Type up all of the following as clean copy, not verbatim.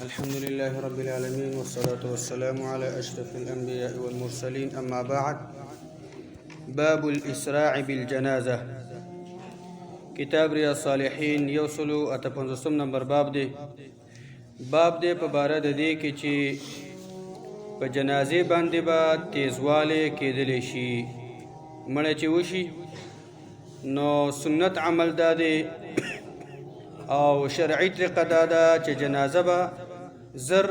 الحمد لله رب العالمين والصلاة والسلام على أشرف الأنبياء والمرسلين أما بعد. باب الإسراع بالجنازة. كتاب رياض الصالحين يوصلو اتپنځوسم نمبر باب دی په باره د دې کې چې په جنازې باندې به تیزوالی کېدلی شي. مړی چې وشي نو سنت عمل دا دی او شرعي طریقه دا ده چې جنازه به زر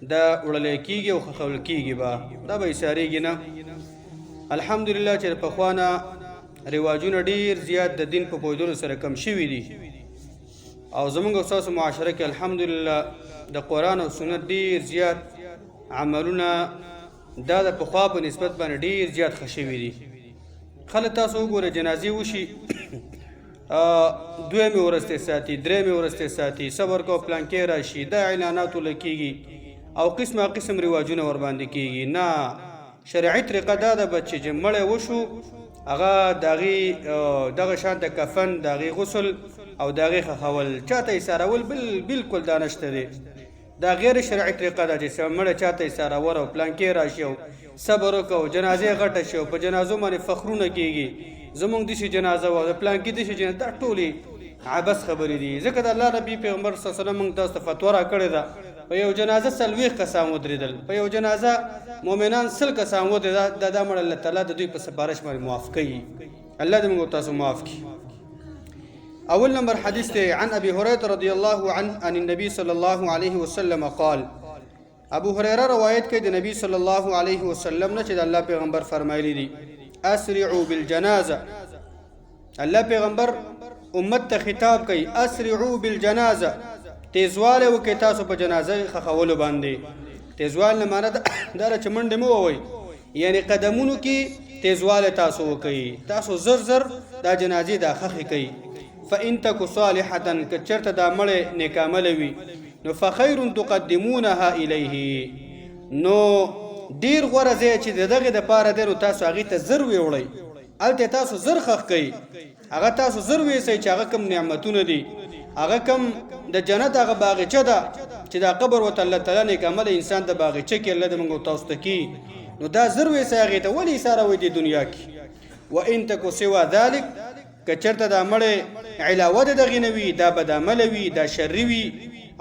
دا وړلی کېږي او خښول کېږي به دا به ایسارېږي نه. الحمدلله چې پخوانه رواجونه ډیر زیات د دین په پوهېدلو سره کم شوي دي او زمونږ او ستاسو معاشره کې الحمدلله د قرآن او سنت ډیر زیات عملونه دا د پخوا په نسبت باندې ډیر زیات ښه شوي دي. خلک تاسو وګوره جنازې وشي دویمې ورځ ته ساتي، درېمې ورځ ته ساتي، صبر کوه پلانکې راشي، دا اعلانات ورله کېږي او قسمه قسم رواجونه ورباندې کېږي. نه، شرعي طریقه دا ده چې مړی وشو هغه د هغې دغه شان د کفن د هغې غسل او د هغې ښخول چاته ایسارول بالکل دا نشته دی. دا غیر شرعي طریقه ده چې مړی چاته ایسارول او پلانکې راشي او صبر وکړو جنازې غټه شي او په جنازو باندې فخرونه کېږي زمونږ داسې جنازه وه د پلانکي داسې جنازه. دا ټولې عبث خبرې دي ځکه د الله نبي پیغمبر صلی الله علیه وسلم موږ تاسو ته فتوا راکړې ده په یو جنازه 40 کسان ودرېدل، په یو جنازه مؤمنان 100 کسان ودرېدل. دا مړ الله تعالی د دوی په سفارش باندې معاف کوي. الله دې موږ تاسو معاف کړي. اول نمبر حدیث دی عن ابي هريره رضي الله عنه عن النبي صلى الله عليه وسلم قال. ابو هريره روایت کوي د نبی صلی الله علیه وسلم نه چې د الله پیغمبر فرمایلی دي اسرعوا بالجنازه. الله پیغمبر امت ته خطاب کوي اسرعوا بالجنازه، تیزواله وکړئ تاسو په جنازه خښولو باندې. تیزوال نه معنی دا چې منډې مه ووئ، یعنی قدمونو کې تیزواله تاسو وکړئ، تاسو زر زر دا جنازې دا خښې کوئ. فإن تک صالحة که چېرته دا مړی نیکعمله وي نو فخیر تقدمونها الیه، نو ډیر غوره ځای چې د دغې دپاره دی نو تاسو هغې ته زر ویوړئ، هلته تاسو زر خښ کوئ، هغه تاسو زر ویسئ چې هغه کوم نعمتونه دي، هغه کوم د جنت هغه باغچه ده چې دا قبر ورته الله تعالی نیکعمله انسان د باغچه کې الله دې موږ تاسو ته کي، نو دا زر ویسئ هغې ته. ولې ایساروئ دې دنیا کې؟ وان تکو سوا ذلک که چېرته دا مړی علاوه د دغې نه وي، دا بدعمله وي، دا شري وي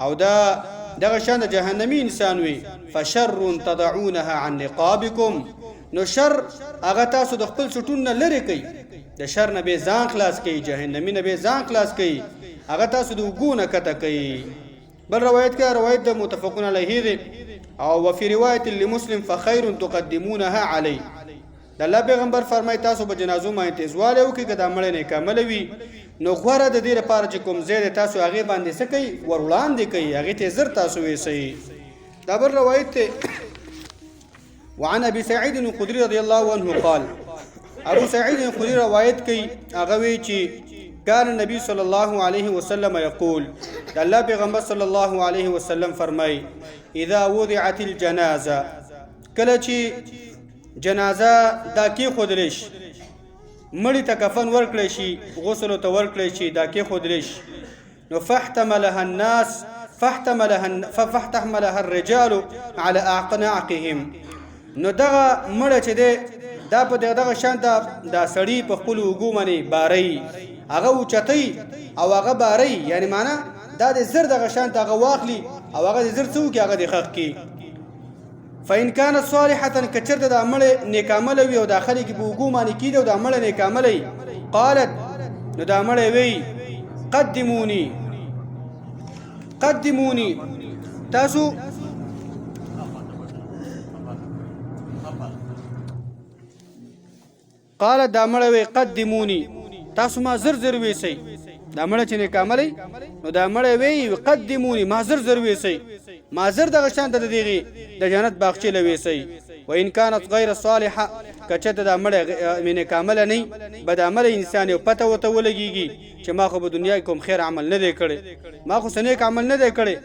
او دا دغه شان د جهنمي انسان وي، فشر تضعونها عن رقابکم، نو شر هغه تاسو د خپل سټون نه لرې کوي، د شر نه به ځان خلاص کوي، جهنمي نه به ځان خلاص کوي، هغه تاسو د اوږو نه کته کوي. بل روایت کې روایت د متفقون علیه دی او وفي روایت لمسلم فخیر تقدمونها علی. د الله پیغمبر فرمایي تاسو په جنازو باندې تیزوالی وکړئ که دا مړی نیکعمله وي نو غوره د دې لپاره چې کوم ځای دی تاسو هغې باندې څه کوئ ور وړاندې کوئ، هغې ته زر تاسو ویسئ. دا بل روایت دی وعن ابي سعيد الخدري رضي الله عنه قال. ابو سعيد الخدري روایت کوي هغه وی چې كان النبي صلى الله عليه وسلم يقول، د الله پیغمبر صلی الله علیه وسلم فرمایي اذا وضعت الجنازه، کله چې جنازه دا کېښودلی شي، مړي ته کفن ورکړی شي، غسل ورته ورکړی شي، دا کېښودلی شي، نو فاحتملها الناس فاحتملها الرجال على اعناقهم، نو دغه مړه چې دی دا په دغه شان دا سړي په خپلو اوږو باندې بارئ، هغه اوچتئ او هغه بارئ، یعنی معنا دا د زر دغه شان هغه واخلي او هغه د زر څه وکړي هغه د خښ کړي. فإن كانت صالحة که چېرته دا مړی نیکعمله وي او دا خلک په اوږو باندې کېږي او دا مړی نیکعمله وي، قالت نو دا مړی وی قدموني تاسو قالت دا مړی وی قدموني تاسو ما زر زر ویسئ. دا مړی چې نیکعملی نو دا مړی وی قدموني ما زر زر ویسئ، ما زر دغه شان ته د دغې د جنت باغچې له ویسئ. وإن كانت غیر صالحه که چېرته دا مړی نیکعمله نه بدعمله انسان یو پته ورته ولګېږي چې ما خو په دنیا کې کوم خیر عمل نه دی کړی، ما خو څه نیک عمل نه دی کړی،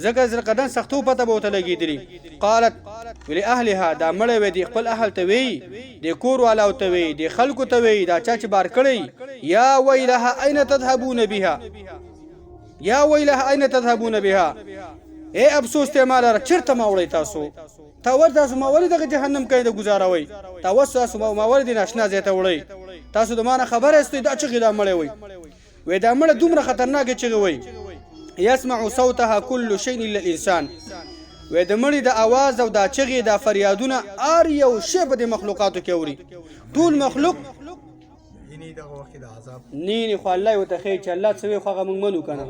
ځکه زرقدن سختو پته به ورته لګېدلي. قالت ولأهلها دا مړی وی د خپل اهل ته وی، د کور والاو ته وی، د خلکو ته وی، دا چا چې بار کړی یا ویلها أين تذهبون بها، یا ویلها أين تذهبون بها، اے افسوس ته مال چرته ما وړی تاسو تا ور تاسو ما ولې دغه جهنم کې د گزاروي تاسو ما ولې د ناشنا ځای ته وړی تاسو د ما خبره استئ دا چې دا مړی وي وې دا مړ دومره خطرناک چې وي يسمع صوتها كل شيء الا الانسان وې د مړي د आवाज او د چغې د فریادونه ار یو شی په د مخلوقاتو کې اوري ټول مخلوق دغه وخت د عذاب نی خو الله یو ته خیر چې الله څه وي خو هغه موږ منو کنه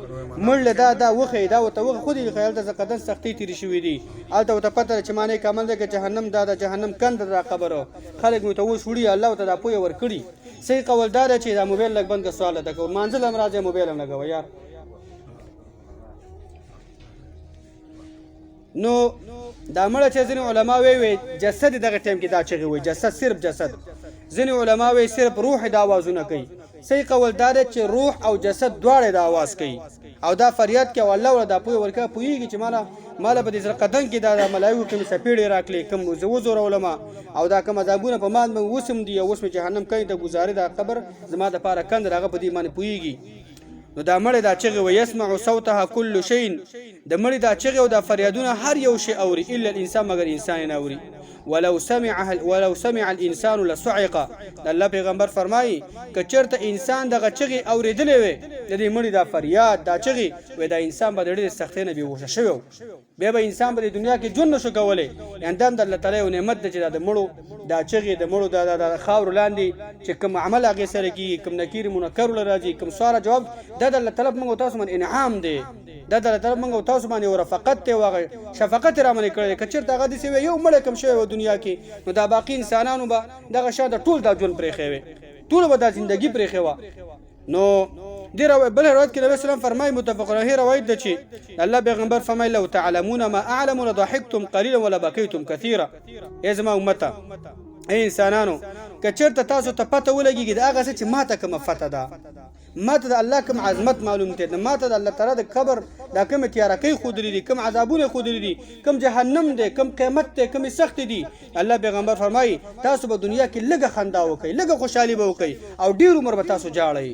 مړ دا وخی دا وته وخ خو دې خیال ته قدن سختي تیر شوې دي الته ته پته چې معنی کامل ده چې جهنم دا د جهنم کند را خبره خلک مو ته وښوړي الله ته دا پوی ور کړی صحیح قول دا چې دا موبایل لګ بند کا سوال ده کو منزل هم راځي موبایل هم لګو یار نو دا مړه چې ځینې علما وی جسد دغه ټیم کې دا چغي وي جسد صرف جسد ځینې علما وی صرف روح د आवाजونه کوي صحیح قول دا چې روح او جسد دواړه د आवाज کوي او دا فریاد کوي الله ولا دا پوي ورکه پويږي چې مالا په دې سره قدم کې دا ملایکو کوم سپېړې راکلي کوم زوزور علما او دا کوم عذابونه په مان وسم دي اوس جهنم کوي د گزارې دا قبر زما د پاره کند راغه په دې باندې پويږي نو دا مړی دا چغې و يسمع صوتها كل شيء د مړی دا چغې او دا فریادونه هر یو شی اوري الا الانسان مگر انسان نه اوري ولو سمع الانسان لصعق الله پیغمبر فرمایي ک چرته انسان دغه چغې اوریدلې وي د دې مړی دا فریاد دا چغې و دا انسان به ډېر سختې نه بيوشه شوی بیا به انسان په دنیا کې ژوند نشو کولای اندام د الله تعالی یو نعمت ده چې د مړو دا چغې د مړو د خاور لاندې چې کوم عمل هغه سره کیږي کوم نکیر منکر راځي کوم سوال جواب د الله تعالی موږ تاسو من انعام دی د الله تعالی موږ تاسو باندې ورفقت ته واغ شفقت را منې کړی کچر دغه دي سوی یو مړ کم شوی و دنیا کې نو دا باقی انسانانو به دغه شاده ټول د ژوند پرې خوي ټول به د ژوندۍ پرې خوا نو دې بل روایت کې نبی اسلام فرمایي متفق علیه روایت ده چې الله پیغمبر فرمایي لو تعلمون ما اعلم لضحكتم قليلا ولا بكيتم كثيرا ای زما امته ای انسانانو کچرته تاسو ته پته ولګیږي دا هغه چې ماته کوم فتح ده ماته د الله کوم عظمت معلوم ته ماته د الله تعالی د قبر دا کوم تیارکی خود لري کوم عذابونه خود لري کوم جهنم دی کوم قیامت دی کوم سخت دی الله پیغمبر فرمایي تاسو په دنیا کې لږه خندا وکړئ لږه خوشحالي به وکړئ او ډیر عمر به تاسو جاړئ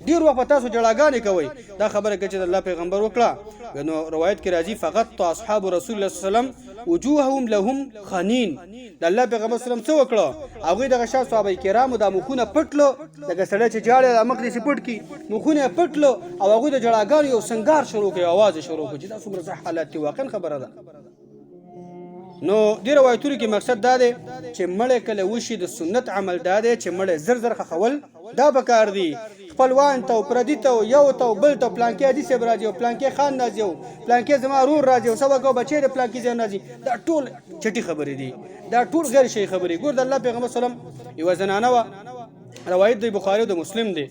ډیر وخت تاسو جړاګانې کوئ دا خبره کوي چې الله پیغمبر وکړه نو روایت کې راځي فقط اصحاب رسول الله صلی الله علیه وسلم وجوههم لهم خنین د الله پیغمبر صلی الله علیه وسلم څه وکړه هغه دغه شاه صحابه کرامو د مخونه پټلو دغه سړی چې جاړي د مخ دې پټ کی مخونه پټلو او هغه د جړاګانو یو سنگار شروع کړي आवाज شروع کړي دا څومره حالت دی واقعا خبره ده نو دې روایتونو کې مقصد دا دی چې مړ کله وشي د سنت عمل دا دی چې مړ زر خول دا بکار دی خپلوان ته پردي ته یو ته بل ته پلانکې دي سه راځي او پلانکې خان راځي او پلانکې زما رور راځي او سبا کو بچي د پلانکې ځای راځي دا ټول چټي خبرې دي دا ټول غیر شي خبرې ګور د الله پیغمبر سلام یو زنانه وا روایت دی بخاری او مسلم دی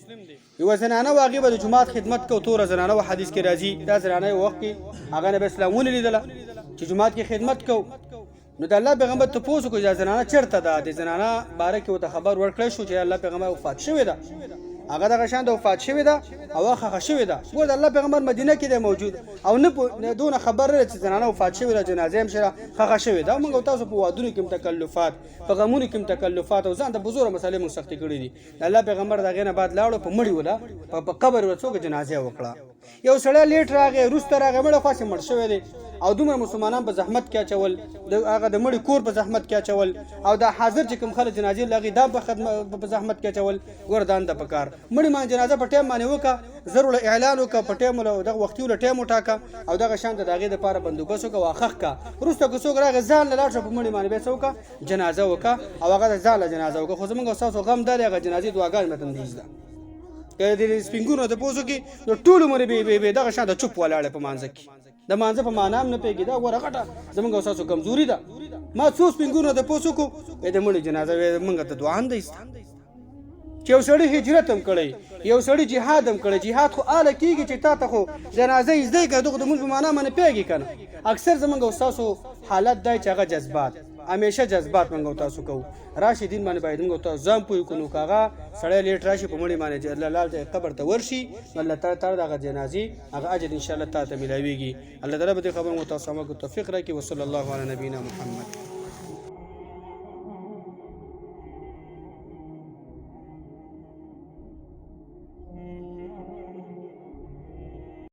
یو زنانه واغې به د جماعت خدمت کو تور زنانه و حدیث کې راځي دا زنانه وخت کې هغه نبی اسلامونه لیدله چې جماعت کې خدمت کو نو د الله پیغمبر ته پوښتنه کوي چې زنانه چیرته ده د زنانه باره کې ته خبر ورکړی شو چې الله پیغمبر وفات شوی ده هغه دغه شان د وفات شوی ده او هغه شوی ده ګور د الله پیغمبر مدینه کې دی موجود او نه دونه خبر لري چې زنانه وفات شوی ده جنازه هم شره هغه شوی ده موږ تاسو په وادونو کې تکلفات په غمونو کې تکلفات او ځان د بزرګ مسالې مو سختي کړې دي الله پیغمبر دغه نه بعد لاړو په مړی ولا په قبر ورڅوګه جنازه وکړه یو سړی لیټ راغی روسته راغی مړ خاصه مړ شوی دی او دومره مسلمانان په زحمت کې اچول هغه د مړي کور په زحمت کې اچول او دا حاضر چې کوم خلک جنازې لغې دا په خدمت په زحمت کې اچول ګردان د پکار مړي مان جنازه په ټیم باندې وکا ضرور اعلان وکا په ټیم له دغه وختي ول ټیم وټاکا او دغه شان د دغه لپاره بندوبس وکا واخخ کا روسته کو څوک راغی ځان لاړ شو په مړي باندې به څوک جنازه وکا او هغه ځان له جنازه وکا خو زمونږ تاسو غم دار هغه جنازې دعاګان متن دیزده کله دې سپینګونو ته پوسو کې نو ټول مری به دغه شان د چوپ ولاړ په مانځ کې د مانځ په معنا هم نه پیګی دا ورغټه زمونږ تاسو کمزوري ده ما څو سپینګونو ته پوسو کو د مړي جنازه مونږ ته دعا هم دیست چې یو سړی هجرت هم کړی یو سړی جهاد هم کړی جهاد خو آله کیږي چې تا ته خو جنازه یې زده کړه دغه د مونږ په معنا باندې پیګی کنه اکثر زمونږ تاسو حالت دای چې هغه جذبات همیشه جذبات منګو تاسو کو راشدین باندې باید موږ تاسو ځم پوي کو نو کاغه سړی لیټ راشي په مړي باندې الله لال ته قبر ته ورشي الله تعالی دغه جنازي هغه اجر ان شاء الله تعالی ملاويږي الله تعالی به خبر مو تاسو موږ توفیق راکړي وصلی الله علی نبینا محمد